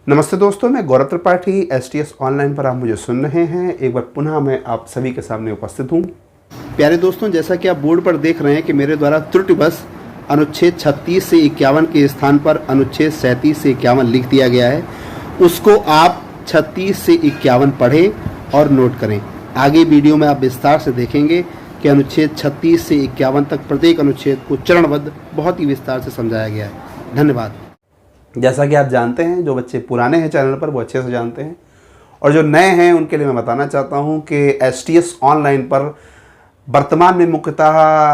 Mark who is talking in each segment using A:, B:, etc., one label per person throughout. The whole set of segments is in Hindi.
A: नमस्ते दोस्तों, मैं गौरव त्रिपाठी STS ऑनलाइन पर आप मुझे सुन रहे हैं। एक बार पुनः मैं आप सभी के सामने उपस्थित हूं। प्यारे दोस्तों, जैसा कि आप बोर्ड पर देख रहे हैं कि मेरे द्वारा त्रुटिवश अनुच्छेद 36 से 51 के स्थान पर अनुच्छेद 37 से 51 लिख दिया गया है। उसको आप 36 से 51 पढ़ें और नोट करें। आगे वीडियो में आप विस्तार से देखेंगे कि अनुच्छेद 36 से 51 तक प्रत्येक अनुच्छेद को चरणबद्ध बहुत ही विस्तार से समझाया गया है। धन्यवाद। जैसा कि आप जानते हैं, जो बच्चे पुराने हैं चैनल पर वो अच्छे से जानते हैं, और जो नए हैं उनके लिए मैं बताना चाहता हूं कि STS ऑनलाइन पर वर्तमान में मुख्यतः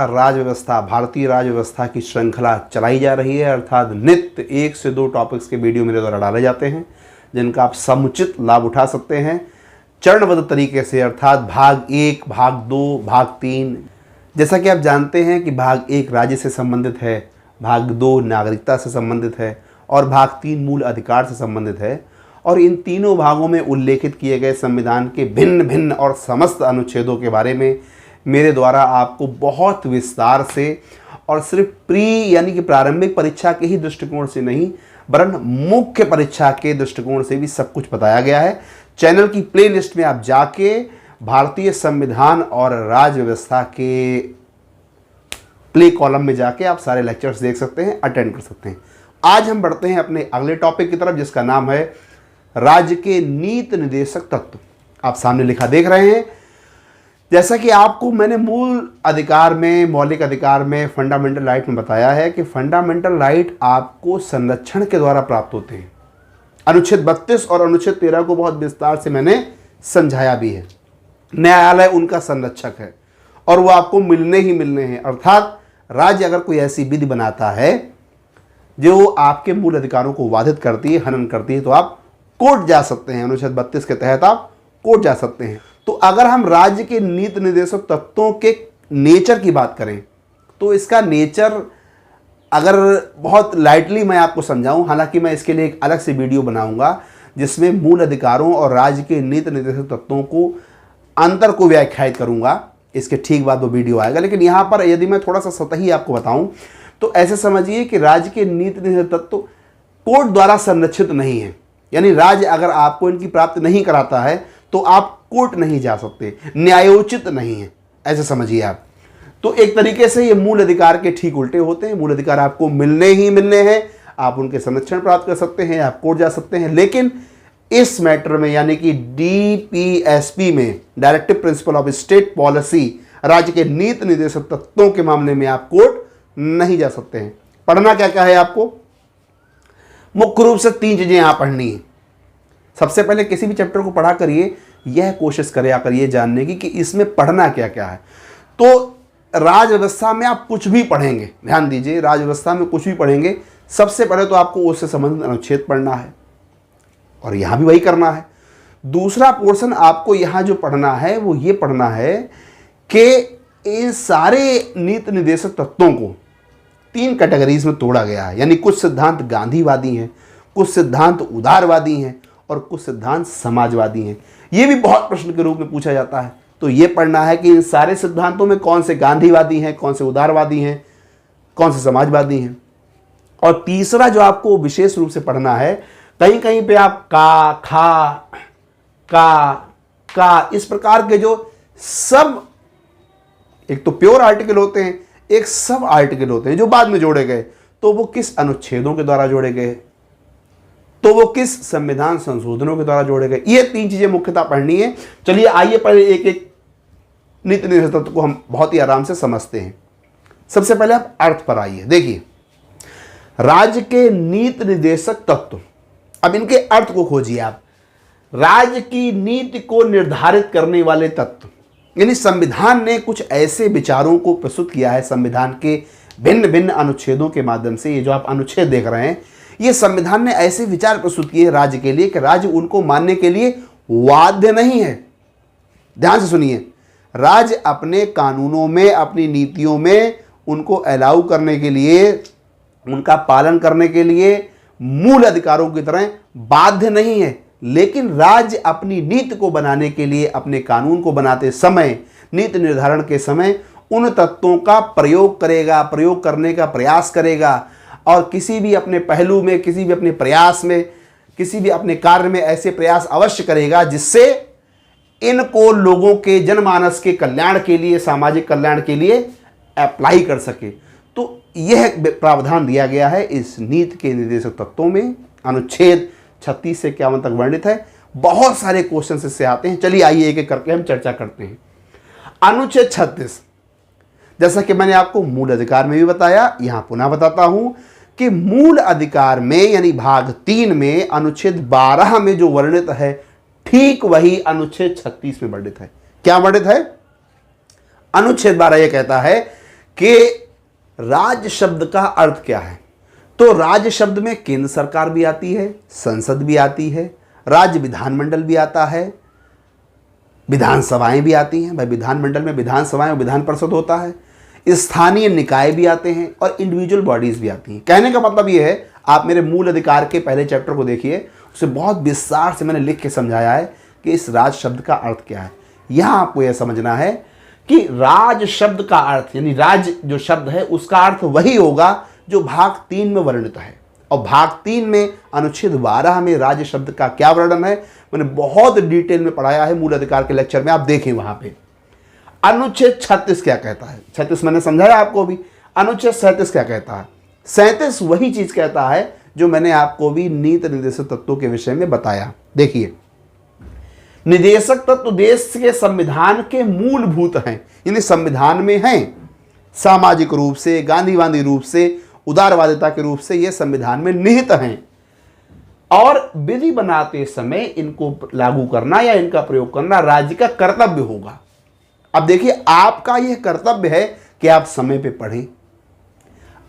A: राज्य व्यवस्था, भारतीय राज्य व्यवस्था की श्रृंखला चलाई जा रही है। अर्थात नित्य 1 से 2 टॉपिक्स के वीडियो मेरे द्वारा डाले जाते हैं जिनका आप समुचित लाभ उठा सकते हैं चरणबद्ध तरीके से, अर्थात भाग 1, भाग 2, भाग 3। जैसा कि आप जानते हैं कि भाग 1 राज्य से संबंधित है, भाग 2 नागरिकता से संबंधित है और भाग 3 मूल अधिकार से संबंधित है। और इन तीनों भागों में उल्लेखित किए गए संविधान के भिन्न भिन्न और समस्त अनुच्छेदों के बारे में मेरे द्वारा आपको बहुत विस्तार से और सिर्फ प्री यानी कि प्रारंभिक परीक्षा के ही दृष्टिकोण से नहीं, वरन मुख्य परीक्षा के दृष्टिकोण से भी सब कुछ बताया गया है। चैनल की प्लेलिस्ट में आप जाके भारतीय संविधान और राज्य व्यवस्था के प्ले कॉलम में जाके आप सारे लेक्चर्स देख सकते हैं, अटेंड कर सकते हैं। आज हम बढ़ते हैं अपने अगले टॉपिक की तरफ, जिसका नाम है राज्य के नीति निर्देशक तत्व। आप सामने लिखा देख रहे हैं। जैसा कि आपको मैंने मूल अधिकार में, मौलिक अधिकार में, फंडामेंटल राइट में बताया है कि फंडामेंटल राइट आपको संरक्षण के द्वारा प्राप्त होते हैं। अनुच्छेद 32 और अनुच्छेद 13 को बहुत विस्तार से मैंने समझाया भी है। न्यायालय उनका संरक्षक है और वो आपको मिलने ही मिलने हैं। अर्थात राज्य अगर कोई ऐसी विधि बनाता है जो आपके मूल अधिकारों को बाधित करती है, हनन करती है, तो आप कोर्ट जा सकते हैं। अनुच्छेद 32 के तहत आप कोर्ट जा सकते हैं। तो अगर हम राज्य के नीति निर्देशक तत्वों के नेचर की बात करें तो इसका नेचर अगर बहुत लाइटली मैं आपको समझाऊं, हालांकि मैं इसके लिए एक अलग से वीडियो बनाऊंगा जिसमें मूल अधिकारों और राज्य के नीति निर्देशक तत्वों को अंतर को व्याख्यायित करूंगा, इसके ठीक बाद वो वीडियो आएगा। लेकिन यहाँ पर यदि मैं थोड़ा सा सतही आपको बताऊं तो ऐसे समझिए कि राज्य के नीति निर्देशक तत्व कोर्ट द्वारा संरक्षित नहीं है। यानी राज्य अगर आपको इनकी प्राप्ति नहीं कराता है तो आप कोर्ट नहीं जा सकते, न्यायोचित नहीं है, ऐसे समझिए आप। तो एक तरीके से ये मूल अधिकार के ठीक उल्टे होते हैं। मूल अधिकार आपको मिलने ही मिलने हैं, आप उनके संरक्षण प्राप्त कर सकते हैं, आप कोर्ट जा सकते हैं। लेकिन इस मैटर में यानी कि DPSP में, directive principle of state policy, राज्य के नीति निर्देशक तत्वों के मामले में आप कोर्ट नहीं जा सकते हैं। पढ़ना क्या क्या है आपको? मुख्य रूप से 3 चीजें यहां पढ़नी है। सबसे पहले किसी भी चैप्टर को पढ़ा करिए, यह कोशिश करिए जानने की कि इसमें पढ़ना क्या क्या है। तो राज्य व्यवस्था में आप कुछ भी पढ़ेंगे, ध्यान दीजिए, राज्य व्यवस्था में कुछ भी पढ़ेंगे, सबसे पहले तो आपको उससे संबंधित अनुच्छेद पढ़ना है और यहां भी वही करना है। दूसरा पोर्शन आपको यहां जो पढ़ना है वो ये पढ़ना है कि इन सारे नीति निर्देशक तत्वों को 3 कैटेगरीज में तोड़ा गया है। यानी कुछ सिद्धांत गांधीवादी हैं, कुछ सिद्धांत उदारवादी हैं और कुछ सिद्धांत समाजवादी हैं। ये भी बहुत प्रश्न के रूप में पूछा जाता है। तो ये पढ़ना है कि इन सारे सिद्धांतों में कौन से गांधीवादी हैं, कौन से उदारवादी हैं, कौन से समाजवादी हैं। और तीसरा जो आपको विशेष रूप से पढ़ना है, कहीं कहीं पे आप का, खा, का इस प्रकार के जो सब, एक तो प्योर आर्टिकल होते हैं, एक सब आर्टिकल होते हैं जो बाद में जोड़े गए, तो वो किस अनुच्छेदों के द्वारा जोड़े गए, तो वो किस संविधान संशोधनों के द्वारा जोड़े गए। ये 3 चीजें मुख्यतः पढ़नी है। चलिए आइए पहले एक एक नीति निर्देशक तत्व को हम बहुत ही आराम से समझते हैं। सबसे पहले आप अर्थ पर आइए। देखिए, राज्य के नीति निर्देशक तत्व, अब इनके अर्थ को खोजिए आप। राज्य की नीति को निर्धारित करने वाले तत्व, यानी संविधान ने कुछ ऐसे विचारों को प्रस्तुत किया है संविधान के भिन्न भिन्न अनुच्छेदों के माध्यम से। ये जो आप अनुच्छेद देख रहे हैं, ये संविधान ने ऐसे विचार प्रस्तुत किए राज्य के लिए कि राज्य उनको मानने के लिए बाध्य नहीं है। ध्यान से सुनिए, राज्य अपने कानूनों में, अपनी नीतियों में उनको अलाउ करने के लिए, उनका पालन करने के लिए मूल अधिकारों की तरह बाध्य नहीं है। लेकिन राज्य अपनी नीति को बनाने के लिए, अपने कानून को बनाते समय, नीति निर्धारण के समय उन तत्वों का प्रयोग करेगा, प्रयोग करने का प्रयास करेगा और किसी भी अपने पहलू में, किसी भी अपने प्रयास में किसी भी अपने कार्य में ऐसे प्रयास अवश्य करेगा जिससे इनको लोगों के जनमानस के कल्याण के लिए, सामाजिक कल्याण के लिए अप्लाई कर सके। तो यह प्रावधान दिया गया है इस नीति के निर्देशक तत्वों में, अनुच्छेद 36 से 51 तक वर्णित है। बहुत सारे क्वेश्चन इससे आते हैं, चलिए आइए एक एक करके हम चर्चा करते हैं। अनुच्छेद 36, जैसा कि मैंने आपको मूल अधिकार में भी बताया, यहां पुनः बताता हूं कि मूल अधिकार में यानी भाग 3 में अनुच्छेद 12 में जो वर्णित है ठीक वही अनुच्छेद 36 में वर्णित है। क्या वर्णित है? अनुच्छेद 12 यह कहता है कि राज्य शब्द का अर्थ क्या है। तो राज्य शब्द में केंद्र सरकार भी आती है, संसद भी आती है, राज्य विधानमंडल भी आता है, विधानसभाएं भी आती हैं। भाई विधानमंडल में विधानसभाएं और विधान परिषद होता है, स्थानीय निकाय भी आते हैं और इंडिविजुअल बॉडीज भी आती हैं। कहने का मतलब ये है, आप मेरे मूल अधिकार के पहले चैप्टर को देखिए, उसे बहुत विस्तार से मैंने लिख के समझाया है कि इस राज शब्द का अर्थ क्या है। यहां आपको यह समझना है कि राज शब्द का अर्थ यानी राज जो शब्द है उसका अर्थ वही होगा जो भाग 3 में वर्णित है। और भाग 3 में अनुच्छेद 12 में राज्य शब्द का क्या वर्णन है मैंने बहुत डिटेल में पढ़ाया है मूल अधिकार के लेक्चर में, आप देखें वहां पे। अनुच्छेद 36 क्या कहता है? 36 मैंने समझाया आपको भी। अनुच्छेद 37 क्या कहता है? 37 वही चीज कहता है जो मैंने आपको भी नीति निर्देशक तत्वों के विषय में बताया। देखिए, निर्देशक तत्व देश के संविधान के मूलभूत हैं, यानी संविधान में हैं। सामाजिक रूप से, गांधीवादी रूप से, उदारवादिता के रूप से ये संविधान में निहित हैं और विधि बनाते समय इनको लागू करना या इनका प्रयोग करना राज्य का कर्तव्य होगा। अब देखिए, आपका यह कर्तव्य है कि आप समय पे पढ़ें।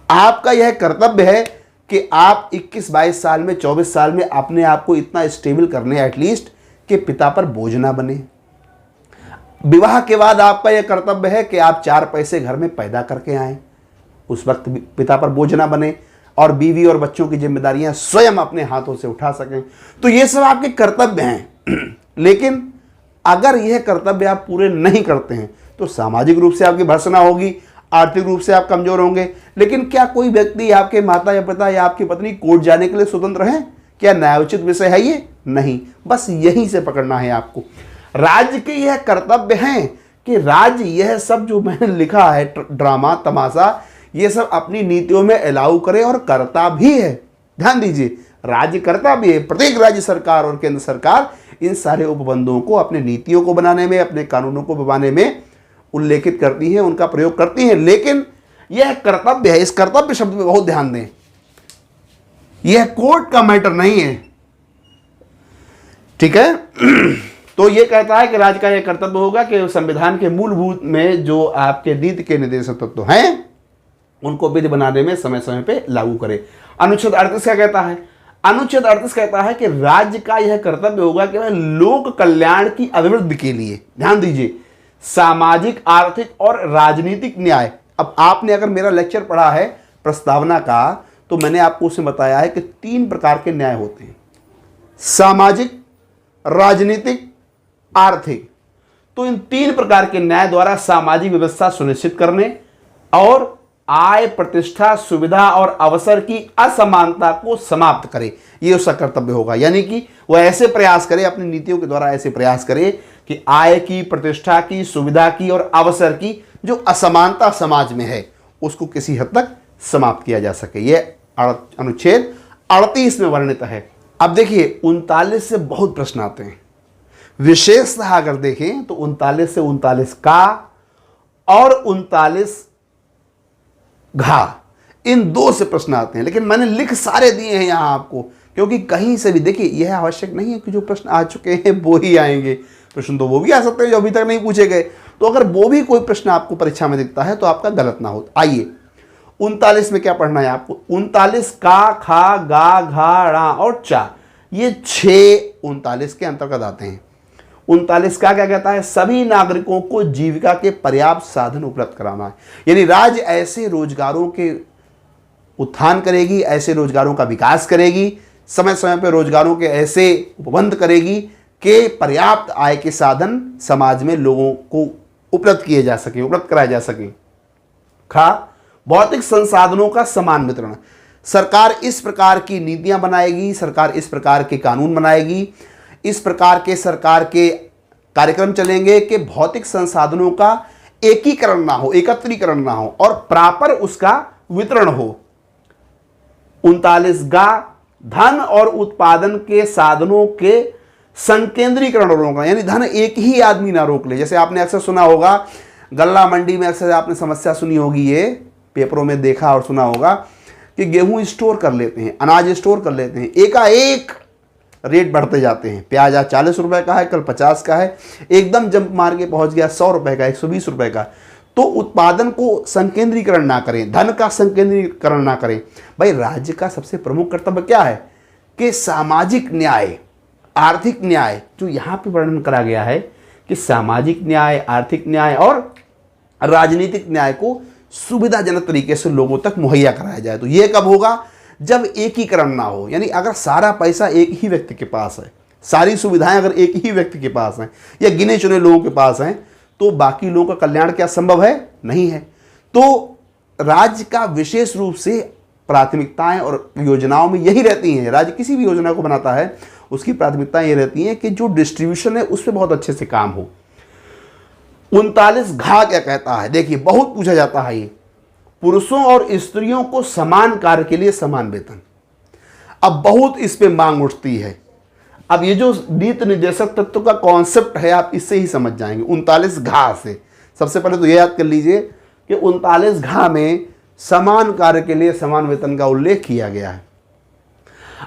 A: आपका यह कर्तव्य है कि आप 21-22 साल में, 24 साल में अपने आप को इतना स्टेबल करने एटलीस्ट कि पिता पर बोझ ना बने। विवाह के बाद आपका यह कर्तव्य है कि आप 4 पैसे घर में पैदा करके आएं, उस वक्त पिता पर बोझ ना बने और बीवी और बच्चों की जिम्मेदारियां स्वयं अपने हाथों से उठा सकें। तो ये सब आपके कर्तव्य हैं। लेकिन अगर यह कर्तव्य आप पूरे नहीं करते हैं तो सामाजिक रूप से आपकी भर्त्सना होगी, आर्थिक रूप से आप कमजोर होंगे। लेकिन क्या कोई व्यक्ति, आपके माता या पिता या आपकी पत्नी कोर्ट जाने के लिए स्वतंत्र हैं? क्या न्यायोचित विषय है ये? नहीं। बस यहीं से पकड़ना है आपको। राज्य के यह कर्तव्य हैं कि राज्य यह सब जो मैंने लिखा है, ड्रामा तमाशा, ये सब अपनी नीतियों में अलाउ करे और करता भी है। ध्यान दीजिए, राज्य करता भी है। प्रत्येक राज्य सरकार और केंद्र सरकार इन सारे उपबंधों को अपने नीतियों को बनाने में, अपने कानूनों को बनाने में उल्लेखित करती हैं, उनका प्रयोग करती हैं। लेकिन यह कर्तव्य है। इस कर्तव्य शब्द में बहुत ध्यान दें, यह कोर्ट का मैटर नहीं है। ठीक है। तो यह कहता है कि राज्य का यह कर्तव्य होगा कि संविधान के मूलभूत में जो आपके नीति के निर्देशक तत्व हैं उनको विधि बनाने में समय समय पे लागू करे। अनुच्छेद 38 क्या कहता है? अनुच्छेद 38 कहता है कि राज्य का यह कर्तव्य होगा कि वह लोक कल्याण की अभिवृद्धि के लिए, ध्यान दीजिए, सामाजिक, आर्थिक और राजनीतिक न्याय। अब आपने अगर मेरा लेक्चर पढ़ा है प्रस्तावना का, तो मैंने आपको उसमें बताया है कि 3 प्रकार के न्याय होते हैं, सामाजिक, राजनीतिक, आर्थिक। तो इन 3 प्रकार के न्याय द्वारा सामाजिक व्यवस्था सुनिश्चित करने और आय, प्रतिष्ठा, सुविधा और अवसर की असमानता को समाप्त करे, ये उसका कर्तव्य होगा। यानी कि वह ऐसे प्रयास करे, अपनी नीतियों के द्वारा ऐसे प्रयास करे कि आय की, प्रतिष्ठा की, सुविधा की और अवसर की जो असमानता समाज में है उसको किसी हद तक समाप्त किया जा सके। यह अनुच्छेद 38 में वर्णित है। अब देखिए, 39 से बहुत प्रश्न आते हैं। विशेषतः अगर देखें तो 39 से 39 का और 39 घा, इन 2 से प्रश्न आते हैं। लेकिन मैंने लिख सारे दिए हैं यहां आपको, क्योंकि कहीं से भी देखिए, यह आवश्यक नहीं है कि जो प्रश्न आ चुके हैं वो ही आएंगे। प्रश्न तो वो भी आ सकते हैं जो अभी तक नहीं पूछे गए। तो अगर वो भी कोई प्रश्न आपको परीक्षा में दिखता है तो आपका गलत ना हो। आइए, 39 में क्या पढ़ना है आपको? 39 का, खा, गा, घा, ड़ा और चा, ये 6 39 के अंतर्गत आते हैं। 39 का क्या कहता है? सभी नागरिकों को जीविका के पर्याप्त साधन उपलब्ध कराना है। यानी राज्य ऐसे रोजगारों के उत्थान करेगी, ऐसे रोजगारों का विकास करेगी, समय समय पर रोजगारों के ऐसे उपबंध करेगी कि पर्याप्त आय के साधन समाज में लोगों को उपलब्ध किए जा सके, उपलब्ध कराए जा सके। खा, भौतिक संसाधनों का समान वितरण। सरकार इस प्रकार की नीतियां बनाएगी, सरकार इस प्रकार के कानून बनाएगी, इस प्रकार के सरकार के कार्यक्रम चलेंगे कि भौतिक संसाधनों का एकीकरण ना हो, एकत्रीकरण ना हो और प्रॉपर उसका वितरण हो। 39 धन और उत्पादन के साधनों के संकेंद्रीकरण रोकना, यानी धन एक ही आदमी ना रोक ले। जैसे आपने अक्सर सुना होगा, गल्ला मंडी में अक्सर आपने समस्या सुनी होगी, ये पेपरों में देखा और सुना होगा कि गेहूं स्टोर कर लेते हैं, अनाज स्टोर कर लेते हैं, एकाएक रेट बढ़ते जाते हैं। प्याज आज 40 रुपए का है, कल 50 का है, एकदम जंप मार के पहुंच गया 100 रुपए का, 120 रुपए का। तो उत्पादन को संकेंद्रीकरण ना करें, धन का संकेंद्रीकरण ना करें। भाई राज्य का सबसे प्रमुख कर्तव्य क्या है कि सामाजिक न्याय, आर्थिक न्याय, जो यहाँ पे वर्णन करा गया है कि सामाजिक न्याय, आर्थिक न्याय और राजनीतिक न्याय को सुविधाजनक तरीके से लोगों तक मुहैया कराया जाए। तो यह कब होगा? जब एकीकरण ना हो, यानी अगर सारा पैसा एक ही व्यक्ति के पास है, सारी सुविधाएं अगर एक ही व्यक्ति के पास हैं या गिने चुने लोगों के पास हैं, तो बाकी लोगों का कल्याण क्या संभव है? नहीं है। तो राज्य का विशेष रूप से प्राथमिकताएं और योजनाओं में यही रहती हैं। राज्य किसी भी योजना को बनाता है, उसकी प्राथमिकताएं ये रहती हैं कि जो डिस्ट्रीब्यूशन है उस पर बहुत अच्छे से काम हो। 39 क्या कहता है? देखिए, बहुत पूछा जाता है ये, पुरुषों और स्त्रियों को समान कार्य के लिए समान वेतन। अब बहुत इस पे मांग उठती है। अब ये जो नीति निर्देशक तत्व का कॉन्सेप्ट है, आप इससे ही समझ जाएंगे। 39 से सबसे पहले तो ये याद कर लीजिए कि 39 में समान कार्य के लिए समान वेतन का उल्लेख किया गया है।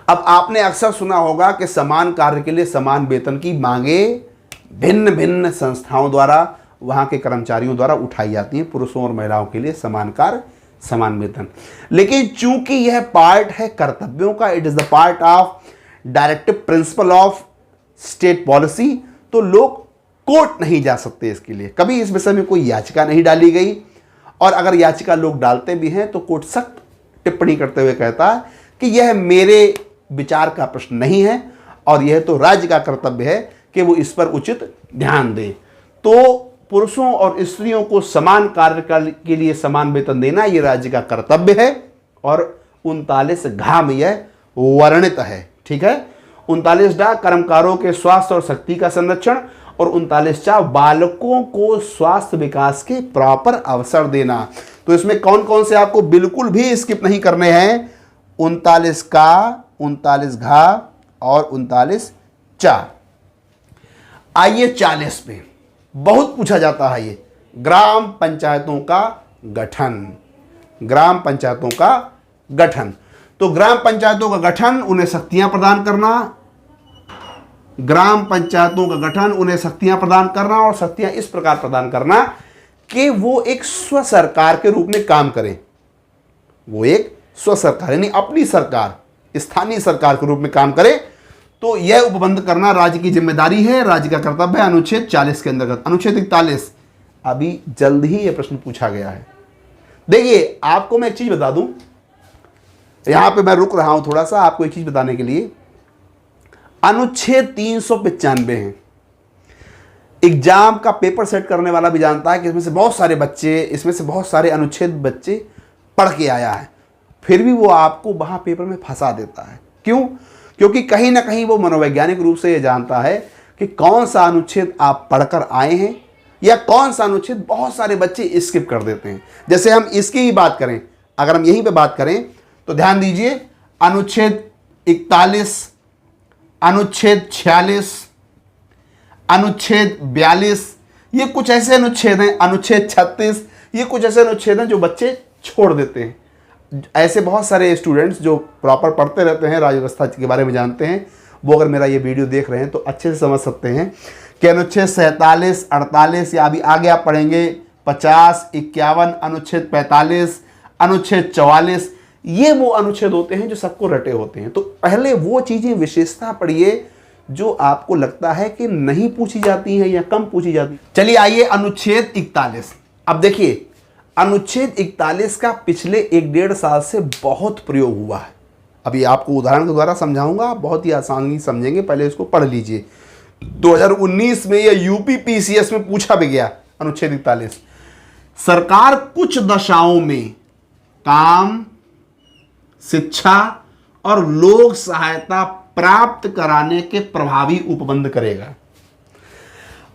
A: अब आपने अक्सर सुना होगा कि समान कार्य के लिए समान वेतन की मांगे भिन्न भिन्न संस्थाओं द्वारा, वहां के कर्मचारियों द्वारा उठाई जाती हैं, पुरुषों और महिलाओं के लिए समान कार्य समान वेतन। लेकिन चूंकि यह पार्ट है कर्तव्यों का, it is the part of directive principle of state policy, तो लोग कोर्ट नहीं जा सकते इसके लिए। कभी इस विषय में कोई याचिका नहीं डाली गई, और अगर याचिका लोग डालते भी हैं तो कोर्ट सख्त टिप्पणी करते हुए कहता है कि यह मेरे विचार का प्रश्न नहीं है और यह तो राज्य का कर्तव्य है कि वो इस पर उचित ध्यान दे। तो पुरुषों और स्त्रियों को समान कार्य के लिए समान वेतन देना ये राज्य का कर्तव्य है, और 39 में यह वर्णित है। ठीक है। 39 कर्मकारों के स्वास्थ्य और शक्ति का संरक्षण, और 39 बालकों को स्वास्थ्य विकास के प्रॉपर अवसर देना। तो इसमें कौन कौन से आपको बिल्कुल भी स्किप नहीं करने हैं? 39 और 39 आइए 40 पे। बहुत पूछा जाता है ये, ग्राम पंचायतों का गठन। ग्राम पंचायतों का गठन, तो ग्राम पंचायतों का गठन, उन्हें शक्तियां प्रदान करना। ग्राम पंचायतों का गठन, उन्हें शक्तियां प्रदान करना, और शक्तियां इस प्रकार प्रदान करना कि वो एक स्व सरकार के रूप में काम करें। वो एक स्व सरकार यानी अपनी सरकार, स्थानीय सरकार के रूप में काम करे। तो यह उपबंध करना राज्य की जिम्मेदारी है, राज्य का कर्तव्य है। अनुच्छेद 40 के अंतर्गत। अनुच्छेद 41 अभी जल्द ही यह प्रश्न पूछा गया है। देखिए, आपको मैं एक चीज बता दूं, यहां पे मैं रुक रहा हूं थोड़ा सा आपको एक चीज बताने के लिए। अनुच्छेद 395 है। एग्जाम का पेपर सेट करने वाला भी जानता है कि इसमें से बहुत सारे बच्चे, इसमें से बहुत सारे अनुच्छेद बच्चे पढ़ के आया है, फिर भी वो आपको वहां पेपर में फंसा देता है। क्यों? क्योंकि कहीं ना कहीं वो मनोवैज्ञानिक रूप से ये जानता है कि कौन सा अनुच्छेद आप पढ़कर आए हैं या कौन सा अनुच्छेद बहुत सारे बच्चे स्किप कर देते हैं। जैसे हम इसकी ही बात करें, अगर हम यहीं पे बात करें तो ध्यान दीजिए, अनुच्छेद 41, अनुच्छेद 46, अनुच्छेद 42, ये कुछ ऐसे अनुच्छेद हैं, अनुच्छेद 36, ये कुछ ऐसे अनुच्छेद हैं जो बच्चे छोड़ देते हैं। ऐसे बहुत सारे स्टूडेंट्स जो प्रॉपर पढ़ते रहते हैं, राज्य व्यवस्था के बारे में जानते हैं, वो अगर मेरा ये वीडियो देख रहे हैं तो अच्छे से समझ सकते हैं कि अनुच्छेद 47, 48 या अभी आगे आप पढ़ेंगे 50, 51, अनुच्छेद 45, अनुच्छेद 44, ये वो अनुच्छेद होते हैं जो सबको रटे होते हैं। तो पहले वो चीज़ें विशेषता पढ़िए जो आपको लगता है कि नहीं पूछी जाती हैं या कम पूछी जाती। चलिए आइए अनुच्छेद 41। अब देखिए, अनुच्छेद 41 का पिछले 1-1.5 साल से बहुत प्रयोग हुआ है। अभी आपको उदाहरण के द्वारा समझाऊंगा, बहुत ही आसानी समझेंगे, पहले इसको पढ़ लीजिए। 2019 में या यूपी पीसीएस में पूछा भी गया अनुच्छेद 41। सरकार कुछ दशाओं में काम, शिक्षा और लोक सहायता प्राप्त कराने के प्रभावी उपबंध करेगा।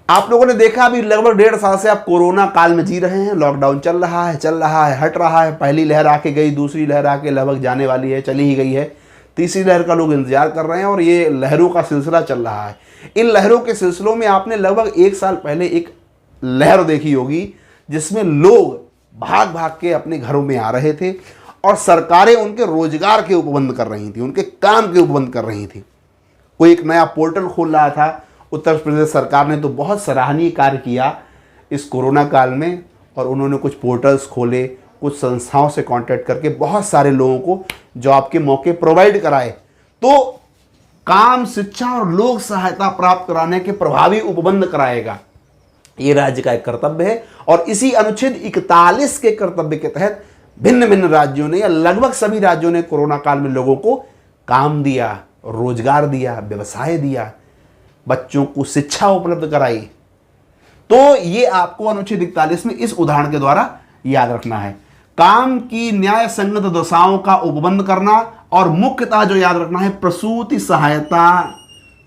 A: आप लोगों ने देखा अभी लगभग 1.5 साल से आप कोरोना काल में जी रहे हैं। लॉकडाउन चल रहा है, हट रहा है। पहली लहर आके गई, दूसरी लहर आके लगभग जाने वाली है, चली ही गई है। तीसरी लहर का लोग इंतजार कर रहे हैं और ये लहरों का सिलसिला चल रहा है। इन लहरों के सिलसिलों में आपने लगभग 1 साल पहले एक लहर देखी होगी जिसमें लोग भाग भाग के अपने घरों में आ रहे थे और सरकारें उनके रोजगार के उपबंध कर रही थी, उनके काम के उपबंध कर रही थी। कोई एक नया पोर्टल खोल रहा था। उत्तर प्रदेश सरकार ने तो बहुत सराहनीय कार्य किया इस कोरोना काल में, और उन्होंने कुछ पोर्टल्स खोले, कुछ संस्थाओं से कांटेक्ट करके बहुत सारे लोगों को जॉब के मौके प्रोवाइड कराए। तो काम, शिक्षा और लोक सहायता प्राप्त कराने के प्रभावी उपबंध कराएगा, ये राज्य का एक कर्तव्य है। और इसी अनुच्छेद 41 के कर्तव्य के तहत भिन्न भिन्न राज्यों ने या लगभग सभी राज्यों ने कोरोना काल में लोगों को काम दिया, रोजगार दिया, व्यवसाय दिया, बच्चों को शिक्षा उपलब्ध कराई। तो ये आपको अनुच्छेद 41 में इस उदाहरण के द्वारा याद रखना है। काम की न्याय संगत दशाओं का उपबंध करना, और मुख्यतः जो याद रखना है प्रसूति सहायता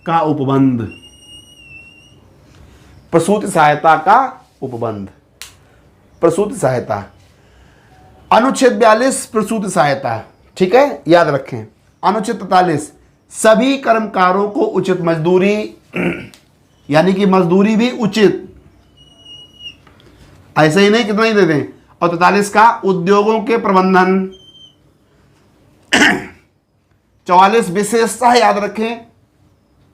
A: का उपबंध। प्रसूति सहायता का उपबंध, प्रसूति सहायता, अनुच्छेद 42 प्रसूति सहायता, ठीक है, याद रखें। अनुच्छेद 43 सभी कर्मकारों को उचित मजदूरी, यानी कि मजदूरी भी उचित, ऐसे ही नहीं कितना ही दे दें। और 43 का उद्योगों के प्रबंधन। 44 विशेषता याद रखें,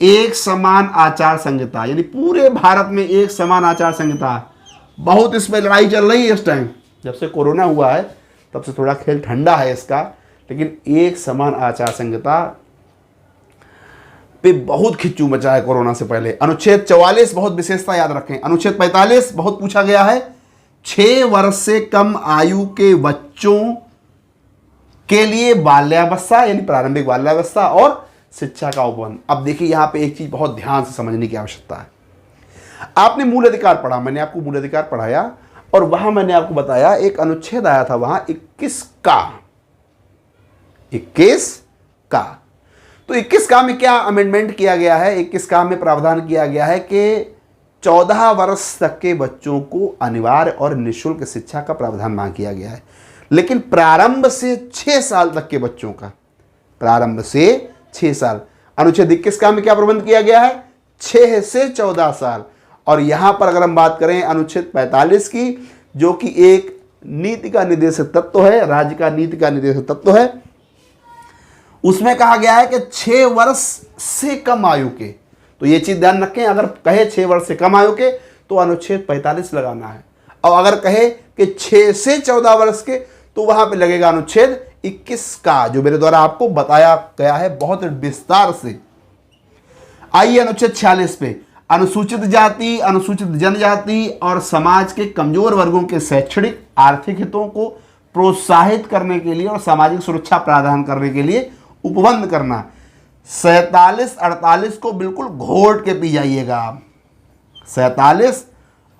A: एक समान आचार संहिता, यानी पूरे भारत में एक समान आचार संहिता। बहुत इस पर लड़ाई चल रही है इस टाइम, जब से कोरोना हुआ है तब से थोड़ा खेल ठंडा है इसका, लेकिन एक समान आचार संहिता पे बहुत खिच्चू मचा है कोरोना से पहले। अनुच्छेद 44 बहुत विशेषता याद रखें। अनुच्छेद 45 बहुत पूछा गया है, 6 वर्ष से कम आयु के बच्चों के लिए बाल्यावस्था यानी प्रारंभिक बाल्यावस्था और शिक्षा का उपबंध। अब देखिए यहां पे एक चीज बहुत ध्यान से समझने की आवश्यकता है। आपने मूल अधिकार पढ़ा, मैंने आपको मूल अधिकार पढ़ाया, और वहां मैंने आपको बताया एक अनुच्छेद आया था वहां 21 का। तो 21 का में क्या अमेंडमेंट किया गया है? 21 का में प्रावधान किया गया है कि 14 वर्ष तक के बच्चों को अनिवार्य और निःशुल्क शिक्षा का प्रावधान वहां किया गया है, लेकिन प्रारंभ से 6 साल तक के बच्चों का, प्रारंभ से 6 साल। अनुच्छेद 21 का में क्या प्रबंध किया गया है? 6 से 14 साल। और यहां पर अगर हम बात करें अनुच्छेद 45 की, जो कि एक नीति का निर्देशक तत्व है, राज्य का नीति का निर्देशक तत्व है, उसमें कहा गया है कि 6 वर्ष से कम आयु के, तो ये चीज ध्यान रखें, अगर कहे 6 वर्ष से कम आयु के तो अनुच्छेद 45 लगाना है, और अगर कहे कि 6 से 14 वर्ष के तो वहां पे लगेगा अनुच्छेद 21 का, जो मेरे द्वारा आपको बताया गया है बहुत विस्तार से। आइए अनुच्छेद 46 पे, अनुसूचित जाति, अनुसूचित जनजाति और समाज के कमजोर वर्गों के शैक्षणिक आर्थिक हितों को प्रोत्साहित करने के लिए और सामाजिक सुरक्षा प्रदान करने के लिए उपबंध करना। 47-48 को बिल्कुल घोट के पी जाइएगा आप, 47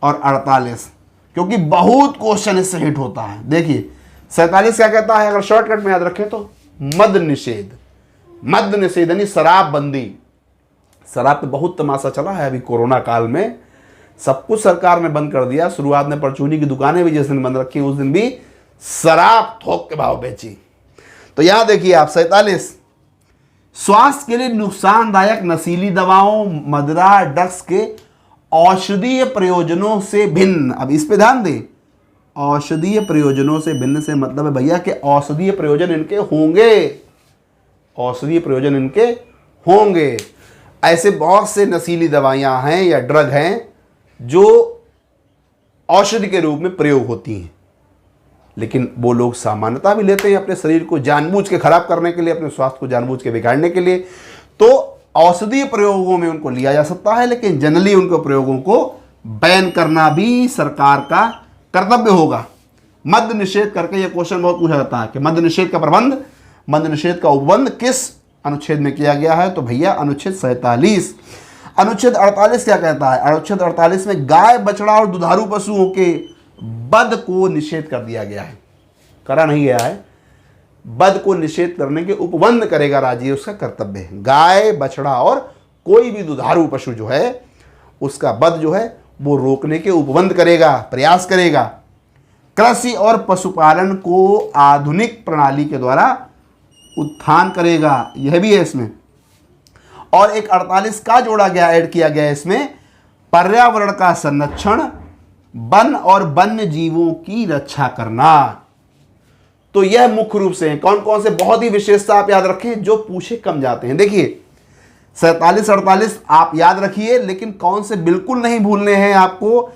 A: और 48, क्योंकि बहुत क्वेश्चन इससे हिट होता है। देखिए 47 क्या कहता है, अगर शॉर्टकट में याद रखें तो मद्य निषेध, मद्य निषेध यानी शराबबंदी। शराब पे बहुत तमाशा चला है अभी कोरोना काल में, सब कुछ सरकार ने बंद कर दिया। शुरुआत में परचूनी की दुकानें भी जिस दिन बंद रखी उस दिन भी शराब थोक के भाव बेची। तो यहां देखिए आप 47, स्वास्थ्य के लिए नुकसानदायक नशीली दवाओं, मदिरा, ड्रग्स के औषधीय प्रयोजनों से भिन्न, अब इस पे ध्यान दें, औषधीय प्रयोजनों से भिन्न से मतलब है भैया कि औषधीय प्रयोजन इनके होंगे, औषधीय प्रयोजन इनके होंगे। ऐसे बहुत से नशीली दवाइयां हैं या ड्रग हैं जो औषधि के रूप में प्रयोग होती हैं, लेकिन वो लोग सामान्यता भी लेते हैं अपने शरीर को जानबूझ के खराब करने के लिए, अपने स्वास्थ्य को जानबूझ के बिगाड़ने के लिए। तो औषधीय प्रयोगों में उनको लिया जा सकता है, लेकिन जनरली उनको प्रयोगों को बैन करना भी सरकार का कर्तव्य होगा। मद्य निषेध करके यह क्वेश्चन बहुत पूछा जाता है कि मद्य निषेध का प्रबंध, मद्य निषेध का उपबंध किस अनुच्छेद में किया गया है? तो भैया अनुच्छेद 47। अनुच्छेद 48 क्या कहता है? अनुच्छेद 48 में गाय, बछड़ा और दुधारू पशुओं के वध को निषेध कर दिया गया है, करा नहीं गया है, बद को निषेध करने के उपबंध करेगा राज्य, उसका कर्तव्य है। गाय, बछड़ा और कोई भी दुधारू पशु जो है उसका बद जो है वो रोकने के उपबंध करेगा, प्रयास करेगा। कृषि और पशुपालन को आधुनिक प्रणाली के द्वारा उत्थान करेगा, यह भी है इसमें। और एक 48 का जोड़ा गया, ऐड किया गया इसमें, पर्यावरण का संरक्षण, वन और वन्य जीवों की रक्षा करना। तो यह मुख्य रूप से है। कौन कौन से बहुत ही विशेषता आप याद रखें जो पूछे कम जाते हैं। देखिए 47 48 आप याद रखिए, लेकिन कौन से बिल्कुल नहीं भूलने हैं आपको,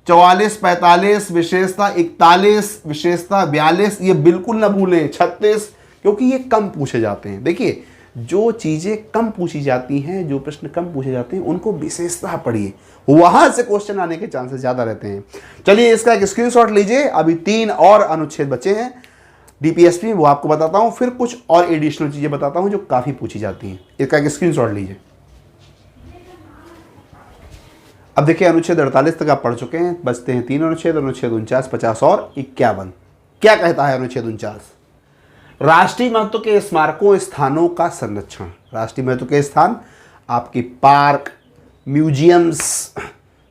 A: 44 45 विशेषता, 41 विशेषता, 42 ये बिल्कुल ना भूलें, 36 क्योंकि ये कम पूछे जाते हैं। देखिए जो चीज़ें कम पूछी जाती हैं, जो प्रश्न कम पूछे जाते हैं उनको विशेषता पढ़िए, वहां से क्वेश्चन आने के चांसेस ज़्यादा रहते हैं। चलिए इसका एक स्क्रीनशॉट लीजिए। अभी 3 और अनुच्छेद बचे हैं डीपीएसपी, वो आपको बताता हूं, फिर कुछ और एडिशनल चीज़ें बताता हूं जो काफ़ी पूछी जाती हैं। इसका एक स्क्रीनशॉट लीजिए। अब देखिए अनुच्छेद 48 तक आप पढ़ चुके हैं, बचते हैं 3 अनुच्छेद, अनुच्छेद 49, 50 और 51। क्या कहता है अनुच्छेद 49? राष्ट्रीय महत्व के स्मारकों स्थानों का संरक्षण। राष्ट्रीय महत्व के स्थान आपके पार्क, म्यूजियम्स,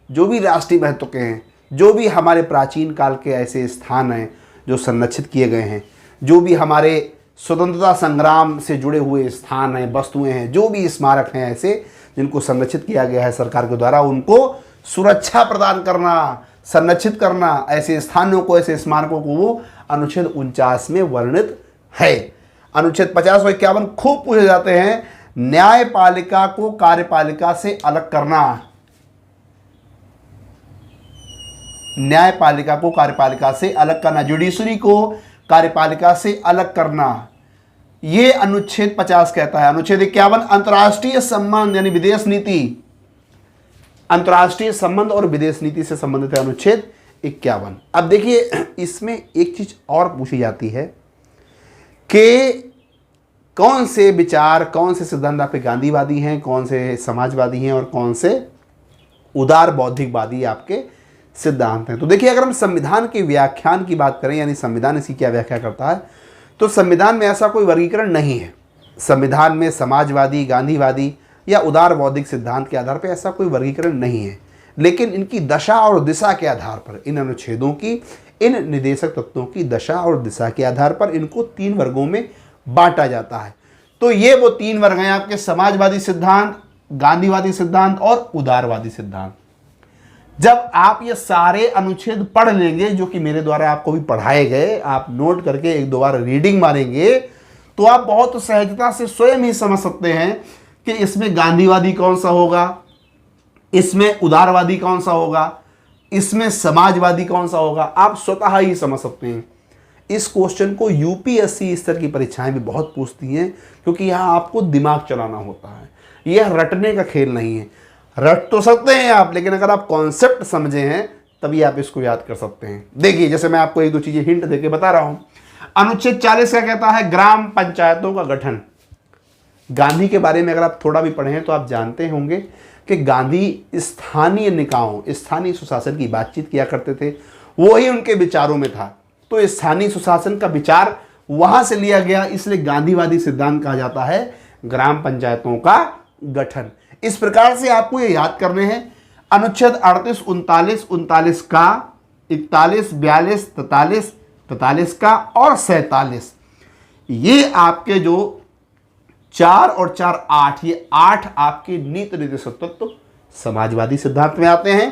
A: जो भी राष्ट्रीय महत्व के हैं, जो भी हमारे प्राचीन काल के ऐसे स्थान हैं जो संरक्षित किए गए हैं, जो भी हमारे स्वतंत्रता संग्राम से जुड़े हुए स्थान हैं, वस्तुएं हैं, जो भी स्मारक हैं ऐसे जिनको संरक्षित किया गया है सरकार के द्वारा, उनको सुरक्षा प्रदान करना, संरक्षित करना, ऐसे स्थानों को, ऐसे स्मारकों को वो अनुच्छेद 49 में वर्णित है। अनुच्छेद 50 और 51 खूब पूछे जाते हैं। न्यायपालिका को कार्यपालिका से अलग करना, न्यायपालिका को कार्यपालिका से अलग करना, जुडिशरी को कार्यपालिका से अलग करना, ये अनुच्छेद 50 कहता है। अनुच्छेद 51 अंतर्राष्ट्रीय संबंध यानी विदेश नीति, अंतर्राष्ट्रीय संबंध और विदेश नीति से संबंधित है अनुच्छेद 51। अब देखिए इसमें एक चीज और पूछी जाती है कि कौन से विचार, कौन से सिद्धांत आपके गांधीवादी हैं, कौन से समाजवादी हैं और कौन से उदार बौद्धिकवादी आपके सिद्धांत हैं। तो देखिए अगर हम संविधान के व्याख्यान की बात करें, यानी संविधान इसकी क्या व्याख्या करता है, तो संविधान में ऐसा कोई वर्गीकरण नहीं है। संविधान में समाजवादी, गांधीवादी या उदार बौद्धिक सिद्धांत के आधार पर ऐसा कोई वर्गीकरण नहीं है, लेकिन इनकी दशा और दिशा के आधार पर, इन अनुच्छेदों की, इन निदेशक तत्वों की दशा और दिशा के आधार पर इनको 3 वर्गों में बांटा जाता है। तो ये वो 3 वर्ग हैं आपके, समाजवादी सिद्धांत, गांधीवादी सिद्धांत और उदारवादी सिद्धांत। जब आप ये सारे अनुच्छेद पढ़ लेंगे जो कि मेरे द्वारा आपको भी पढ़ाए गए, आप नोट करके 1-2 बार रीडिंग मारेंगे तो आप बहुत सहजता से स्वयं ही समझ सकते हैं कि इसमें गांधीवादी कौन सा होगा, इसमें उदारवादी कौन सा होगा, इसमें समाजवादी कौन सा होगा। आप स्वतः ही समझ सकते हैं। इस क्वेश्चन को यूपीएससी स्तर की परीक्षाएं भी बहुत पूछती हैं, क्योंकि यहाँ आपको दिमाग चलाना होता है, यह रटने का खेल नहीं है। रट तो सकते हैं आप, लेकिन अगर आप कॉन्सेप्ट समझे हैं तभी आप इसको याद कर सकते हैं। देखिए जैसे मैं आपको 1-2 चीजें हिंट देके बता रहा हूं। अनुच्छेद 40 का कहता है ग्राम पंचायतों का गठन। गांधी के बारे में अगर आप थोड़ा भी पढ़े हैं तो आप जानते होंगे कि गांधी स्थानीय निकायों, स्थानीय सुशासन की बातचीत किया करते थे, वो ही उनके विचारों में था। तो स्थानीय सुशासन का विचार वहां से लिया गया, इसलिए गांधीवादी सिद्धांत कहा जाता है ग्राम पंचायतों का गठन। इस प्रकार से आपको ये याद करने हैं। अनुच्छेद 38, 39, 39 का, 41, 42, 43, 43 का और 47, ये आपके जो 4 और 4 8, ये 8 आपके नीति निर्देशक तत्व समाजवादी सिद्धांत में आते हैं।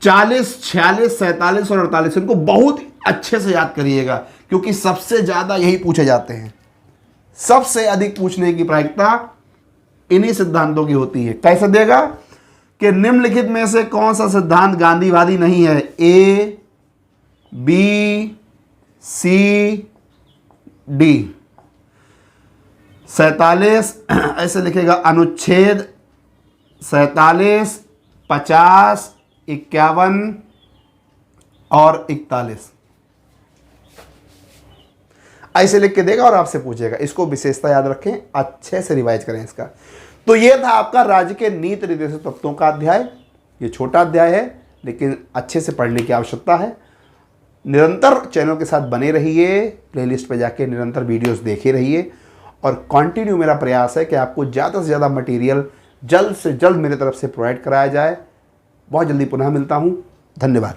A: 40, 46, 47 और 48 इनको बहुत अच्छे से याद करिएगा, क्योंकि सबसे ज्यादा यही पूछे जाते हैं। सबसे अधिक पूछने की प्रायिकता इन्हीं सिद्धांतों की होती है। कैसे देगा कि निम्नलिखित में से कौन सा सिद्धांत गांधीवादी नहीं है? A, B, C, D। 47 ऐसे लिखेगा, अनुच्छेद 47, 50, 51 और 41 ऐसे लिख के देगा और आपसे पूछेगा। इसको विशेषता याद रखें, अच्छे से रिवाइज करें इसका। तो ये था आपका राज्य के नीति निर्देशक तत्वों का अध्याय। ये छोटा अध्याय है लेकिन अच्छे से पढ़ने की आवश्यकता है। निरंतर चैनल के साथ बने रहिए, प्लेलिस्ट पे जाके निरंतर वीडियोस देखे रहिए और कंटिन्यू मेरा प्रयास है कि आपको ज़्यादा से ज़्यादा मटेरियल जल्द से जल्द मेरे तरफ से प्रोवाइड कराया जाए। बहुत जल्दी पुनः मिलता हूँ। धन्यवाद।